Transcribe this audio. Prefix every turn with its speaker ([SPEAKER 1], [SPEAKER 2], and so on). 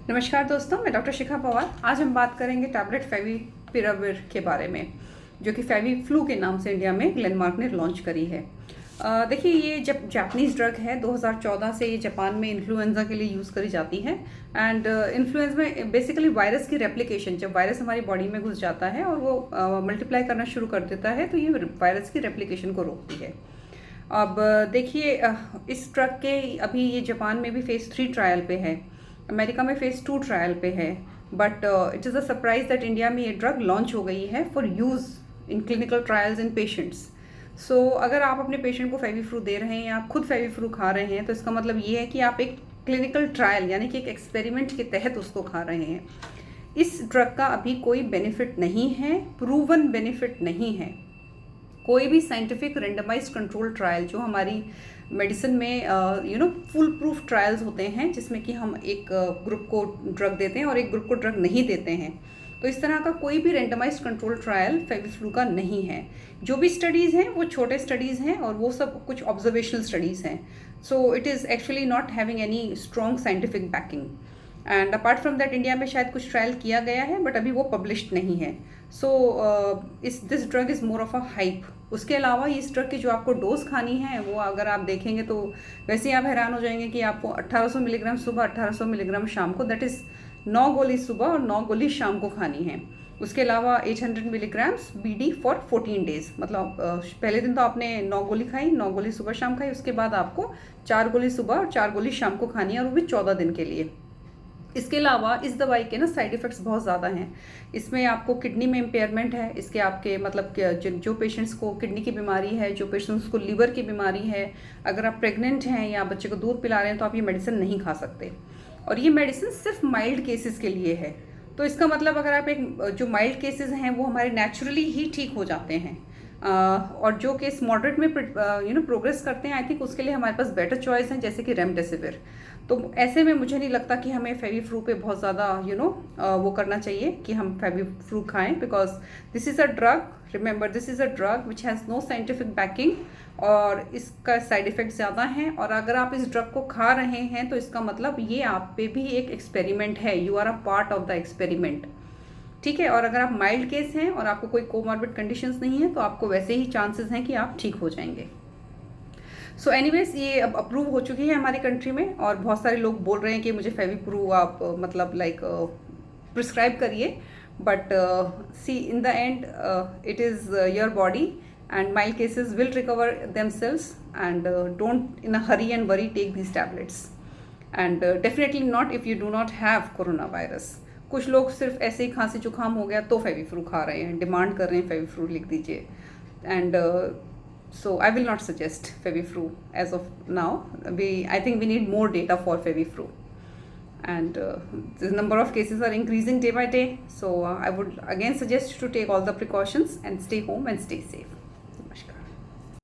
[SPEAKER 1] नमस्कार दोस्तों, मैं डॉक्टर शिखा पवार। आज हम बात करेंगे टैबलेट फेविपिराविर के बारे में, जो कि फेवी फ्लू के नाम से इंडिया में ग्लेनमार्क ने लॉन्च करी है। देखिए, ये जब जापानीज़ ड्रग है, 2014 से ये जापान में इन्फ्लुएंजा के लिए यूज़ करी जाती है। एंड इन्फ्लुएंजा में बेसिकली वायरस की रेप्लिकेशन, जब वायरस हमारी बॉडी में घुस जाता है और वो मल्टीप्लाई करना शुरू कर देता है, तो ये वायरस की रेप्लिकेशन को रोकती है। अब देखिए, इस ड्रग के अभी ये जापान में भी फेज़ 3 ट्रायल पे है, अमेरिका में फेज़ 2 ट्रायल पे है। But it is a surprise that India में ये ड्रग लॉन्च हो गई है for use in clinical trials in patients. So अगर आप अपने पेशेंट को फेविफ्लू दे रहे हैं या आप खुद फेविफ्लू खा रहे हैं, तो इसका मतलब ये है कि आप एक क्लिनिकल ट्रायल यानी कि एक एक्सपेरिमेंट के तहत उसको खा रहे हैं। इस ड्रग का अभी कोई बेनिफिट नहीं है, प्रूवन बेनिफिट नहीं है। कोई भी साइंटिफिक रेंडमाइज्ड कंट्रोल ट्रायल जो हमारी मेडिसिन में फुल प्रूफ ट्रायल्स होते हैं, जिसमें कि हम एक ग्रुप को ड्रग देते हैं और एक ग्रुप को ड्रग नहीं देते हैं, तो इस तरह का कोई भी रेंडमाइज्ड कंट्रोल ट्रायल फेविफ्लू का नहीं है। जो भी स्टडीज़ हैं वो छोटे स्टडीज़ हैं और वो सब कुछ ऑब्जर्वेशनल स्टडीज़ हैं। So it is actually not having any strong scientific banking. And apart from that, India में शायद कुछ ट्रायल किया गया है, बट अभी वो पब्लिश्ड नहीं है। So this drug is more of a hype. उसके अलावा इस ड्रग की जो आपको डोज खानी है, वो अगर आप देखेंगे तो वैसे ही आप हैरान हो जाएंगे कि आपको 1800 मिलीग्राम सुबह, 1800 मिलीग्राम शाम को, दैट इज़ 9 गोली सुबह और 9 गोली शाम को खानी है। उसके अलावा 800 मिलीग्राम्स BD फॉर 14 डेज, मतलब पहले दिन तो आपने 9 गोली खाई, 9 गोली सुबह शाम खाई, उसके बाद आपको 4 गोली सुबह और 4 गोली शाम को खानी है, और वो भी 14 दिन के लिए। इसके अलावा इस दवाई के साइड इफ़ेक्ट्स बहुत ज़्यादा हैं। इसमें आपको किडनी में इम्पेयरमेंट है, इसके आपके मतलब जो पेशेंट्स को किडनी की बीमारी है, जो पेशेंट्स को लीवर की बीमारी है, अगर आप प्रेग्नेंट हैं या बच्चे को दूध पिला रहे हैं, तो आप ये मेडिसिन नहीं खा सकते। और ये मेडिसिन सिर्फ माइल्ड केसेस के लिए है। तो इसका मतलब अगर आप एक जो माइल्ड केसेस हैं वो हमारे नेचुरली ही ठीक हो जाते हैं, और जो केस मॉडरेट में प्रोग्रेस करते हैं, आई थिंक उसके लिए हमारे पास बेटर चॉइस हैं, जैसे कि रेमडेसिविर। तो ऐसे में मुझे नहीं लगता कि हमें फेविफ्लू पे बहुत ज़्यादा वो करना चाहिए कि हम फेविफ्लू खाएं, because this is a drug, remember this is a drug which has no scientific backing, और इसका साइड इफ़ेक्ट ज़्यादा हैं। और अगर आप इस ड्रग को खा रहे हैं, तो इसका मतलब ये आप पे भी एक एक्सपेरिमेंट है, you are a part of the experiment, ठीक है। और अगर आप माइल्ड केस हैं और आपको कोई कोमॉर्बिड कंडीशंस नहीं है, तो आपको वैसे ही चांसेस हैं कि आप ठीक हो जाएंगे। सो एनीवेज, ये अब अप्रूव हो चुकी है हमारी कंट्री में, और बहुत सारे लोग बोल रहे हैं कि मुझे फेविप्रू आप मतलब लाइक प्रिस्क्राइब करिए, but see in the end it is your body, and mild cases will recover themselves, and don't in a hurry and worry take these tablets, and definitely not if you do not have coronavirus. कुछ लोग सिर्फ ऐसे ही खांसी जुकाम हो गया तो फेविफ्लू खा रहे हैं, डिमांड कर रहे हैं फेविफ्लू लिख दीजिए, and so I will not suggest Feviflu as of now. I think we need more data for Feviflu, and the number of cases are increasing day by day. So I would again suggest to take all the precautions and stay home and stay safe.